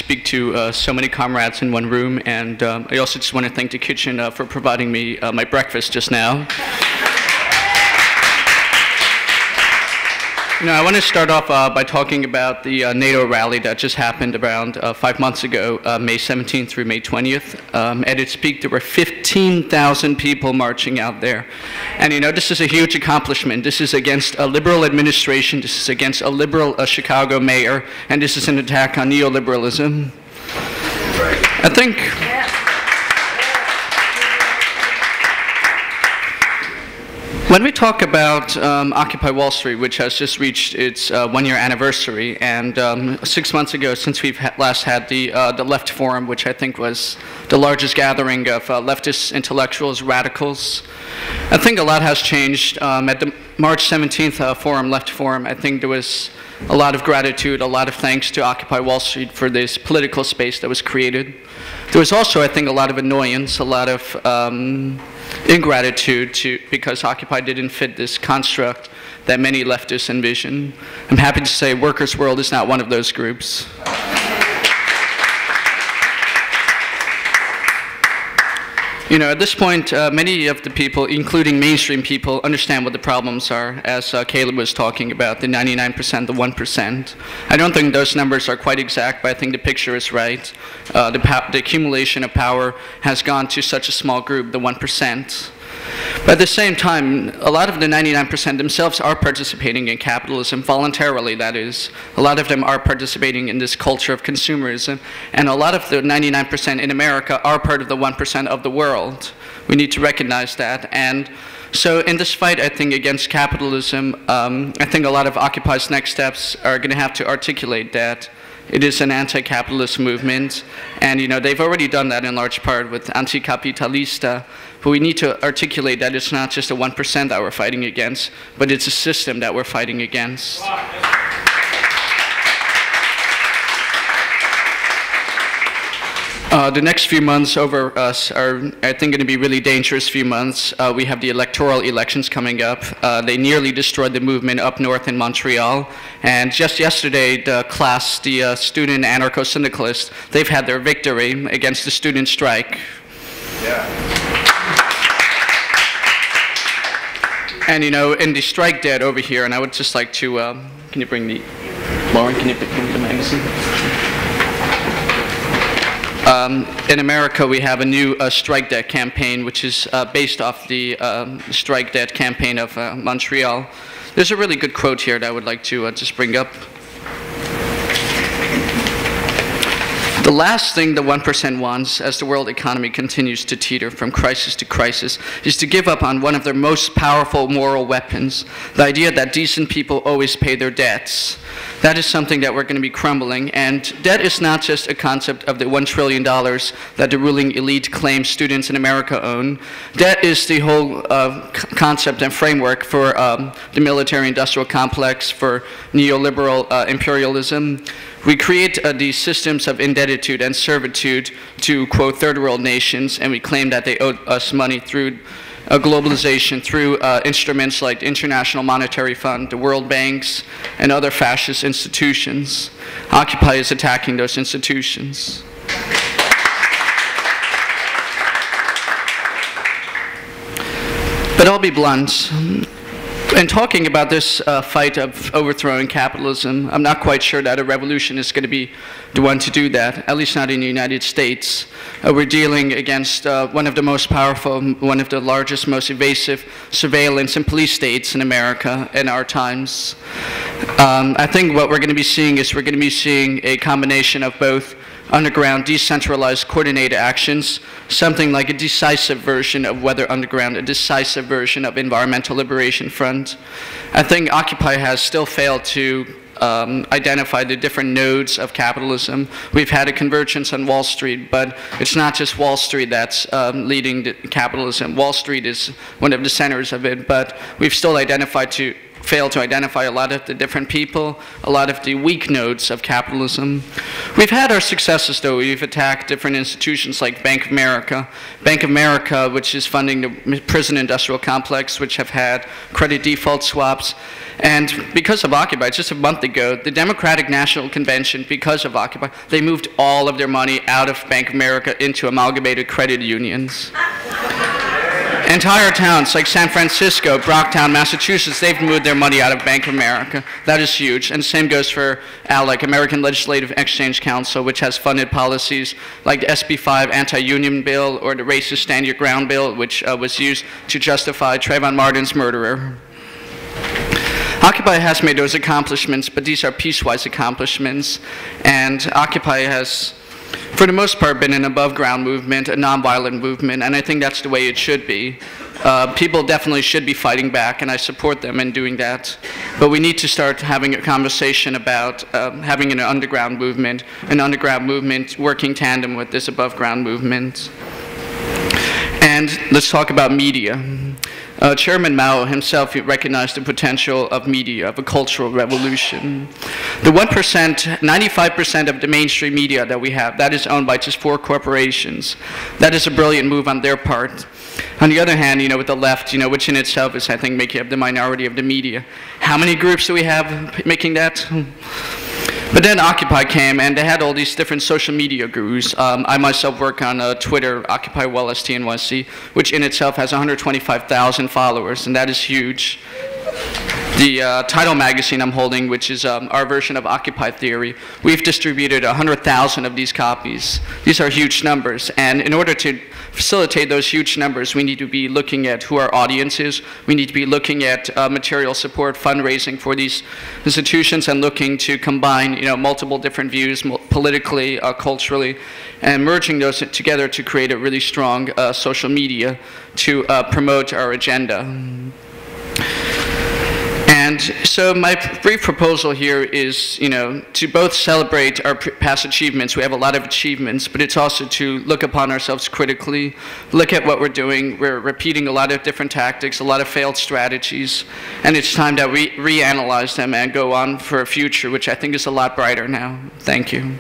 speak to so many comrades in one room, and I also just want to thank the kitchen for providing me my breakfast just now. I want to start off by talking about the NATO rally that just happened around 5 months ago, May 17th through May 20th. At its peak, there were 15,000 people marching out there. And this is a huge accomplishment. This is against a liberal administration. This is against a liberal Chicago mayor. And this is an attack on neoliberalism. I think... When we talk about Occupy Wall Street, which has just reached its one-year anniversary, and 6 months ago, since we've last had the Left Forum, which I think was the largest gathering of leftist intellectuals, radicals, I think a lot has changed. At the March 17th Forum, Left Forum, I think there was a lot of gratitude, a lot of thanks to Occupy Wall Street for this political space that was created. There was also, I think, a lot of annoyance, a lot of ingratitude because Occupy didn't fit this construct that many leftists envision. I'm happy to say Workers' World is not one of those groups. At this point, many of the people, including mainstream people, understand what the problems are, as Caleb was talking about, the 99%, the 1%. I don't think those numbers are quite exact, but I think the picture is right. The accumulation of power has gone to such a small group, the 1%. But at the same time, a lot of the 99% themselves are participating in capitalism, voluntarily, that is. A lot of them are participating in this culture of consumerism, and a lot of the 99% in America are part of the 1% of the world. We need to recognize that. And so in this fight, I think, against capitalism, I think a lot of Occupy's next steps are going to have to articulate that it is an anti-capitalist movement, and they've already done that in large part with anti-capitalista. But we need to articulate that it's not just a 1% that we're fighting against, but it's a system that we're fighting against. The next few months over us are, I think, going to be really dangerous few months. We have the electoral elections coming up. They nearly destroyed the movement up north in Montreal. And just yesterday, the class, the student anarcho-syndicalists, they've had their victory against the student strike. Yeah. And in the strike dead over here, and I would just like to, can you bring the, Lauren, can you bring the magazine? In America, we have a new strike debt campaign, which is based off the strike debt campaign of Montreal. There's a really good quote here that I would like to just bring up. The last thing the 1% wants, as the world economy continues to teeter from crisis to crisis, is to give up on one of their most powerful moral weapons, the idea that decent people always pay their debts. That is something that we're going to be crumbling, and debt is not just a concept of the $1 trillion that the ruling elite claims students in America own. Debt is the whole concept and framework for the military-industrial complex, for neoliberal imperialism. We create these systems of indebtitude and servitude to, quote, third-world nations, and we claim that they owe us money through globalization, through instruments like the International Monetary Fund, the World Banks, and other fascist institutions. Occupy is attacking those institutions. But I'll be blunt. In talking about this fight of overthrowing capitalism, I'm not quite sure that a revolution is going to be the one to do that, at least not in the United States. We're dealing against one of the most powerful, one of the largest, most evasive surveillance and police states in America in our times. I think what we're going to be seeing is we're going to be seeing a combination of both underground, decentralized, coordinated actions, something like a decisive version of Weather Underground, a decisive version of Environmental Liberation Front. I think Occupy has still failed to identify the different nodes of capitalism. We've had a convergence on Wall Street, but it's not just Wall Street that's leading to capitalism. Wall Street is one of the centers of it, but we've still identified to failed to identify a lot of the different people, a lot of the weak nodes of capitalism. We've had our successes, though. We've attacked different institutions like Bank of America. Bank of America, which is funding the prison industrial complex, which have had credit default swaps. And because of Occupy, just a month ago, the Democratic National Convention, because of Occupy, they moved all of their money out of Bank of America into amalgamated credit unions. Entire towns like San Francisco, Brocktown, Massachusetts, they've moved their money out of Bank of America. That is huge. And same goes for ALEC, American Legislative Exchange Council, which has funded policies like the SB 5 anti-union bill or the racist stand your ground bill, which was used to justify Trayvon Martin's murderer. Occupy has made those accomplishments, but these are piecewise accomplishments. And Occupy has, for the most part, been an above-ground movement, a nonviolent movement, and I think that's the way it should be. People definitely should be fighting back, and I support them in doing that. But we need to start having a conversation about having an underground movement working tandem with this above-ground movement. And let's talk about media. Chairman Mao himself recognized the potential of media, of a cultural revolution. The 1%, 95% of the mainstream media that we have, that is owned by just 4 corporations. That is a brilliant move on their part. On the other hand, with the left, which in itself is, I think, making up the minority of the media. How many groups do we have making that? But then Occupy came, and they had all these different social media gurus. I myself work on Twitter, Occupy Wellness TNYC, which in itself has 125,000 followers, and that is huge. The Title magazine I'm holding, which is our version of Occupy Theory, we've distributed 100,000 of these copies. These are huge numbers, and in order to facilitate those huge numbers, we need to be looking at who our audience is. We need to be looking at material support, fundraising for these institutions, and looking to combine multiple different views politically, culturally, and merging those together to create a really strong social media to promote our agenda. And so my brief proposal here is, to both celebrate our past achievements. We have a lot of achievements, but it's also to look upon ourselves critically, look at what we're doing. We're repeating a lot of different tactics, a lot of failed strategies, and it's time that we reanalyze them and go on for a future, which I think is a lot brighter now. Thank you.